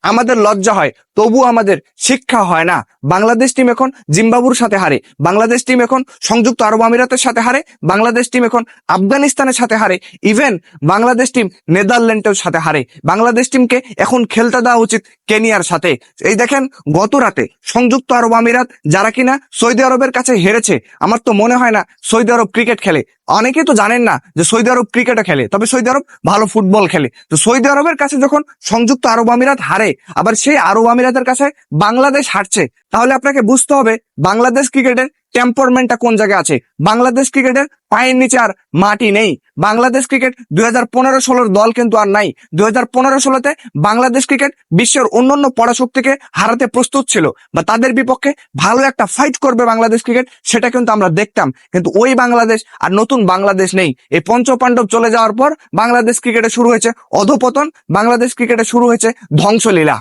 আমাদের লজ্জা হয়, তবু আমাদের শিক্ষা হয় না। বাংলাদেশ টিম এখন জিম্বাবুর সাথে হারে, বাংলাদেশ টিম এখন সংযুক্ত আরব আমিরাতের সাথে হারে, বাংলাদেশ টিম এখন আফগানিস্তানের সাথে হারে, ইভেন বাংলাদেশ টিম নেদারল্যান্ডের সাথে হারে। বাংলাদেশ টিমকে এখন খেলতে দেওয়া উচিত কেনিয়ার সাথে। এই দেখেন, গত রাতে সংযুক্ত আরব আমিরাত, যারা কিনা সৌদি আরবের কাছে হেরেছে, আমার তো মনে হয় না সৌদি আরব ক্রিকেট খেলে। অনেকে তো জানেন না যে সৌদি আরব ক্রিকেটও খেলে, তবে সৌদি আরব ভালো ফুটবল খেলে। তো সৌদি আরবের কাছে যখন সংযুক্ত আরব আমিরাত হারে, আবার সেই আরব আমিরাতের কাছে বাংলাদেশ হারছে, তাহলে আপনাকে বুঝতে হবে বাংলাদেশ ক্রিকেটের টেম্পারমেন্টটা কোন জায়গায় আছে। বাংলাদেশ ক্রিকেটের পায়ের নিচে আর মাটি নেই। বাংলাদেশ ক্রিকেট 2015-16 দল কিন্তু আর নাই। 2015-16-তে বাংলাদেশ ক্রিকেট বিশ্বের অন্যান্য পরাশক্তিকে হারাতে প্রস্তুত ছিল, বা তাদের বিপক্ষে ভালো একটা ফাইট করবে বাংলাদেশ ক্রিকেট, সেটা কিন্তু আমরা দেখতাম। কিন্তু ওই বাংলাদেশ আর নতুন বাংলাদেশ নেই। এই পঞ্চপাণ্ডব চলে যাওয়ার পর বাংলাদেশ ক্রিকেটে শুরু হয়েছে অধপতন, বাংলাদেশ ক্রিকেটে শুরু হয়েছে ধ্বংসলীলা।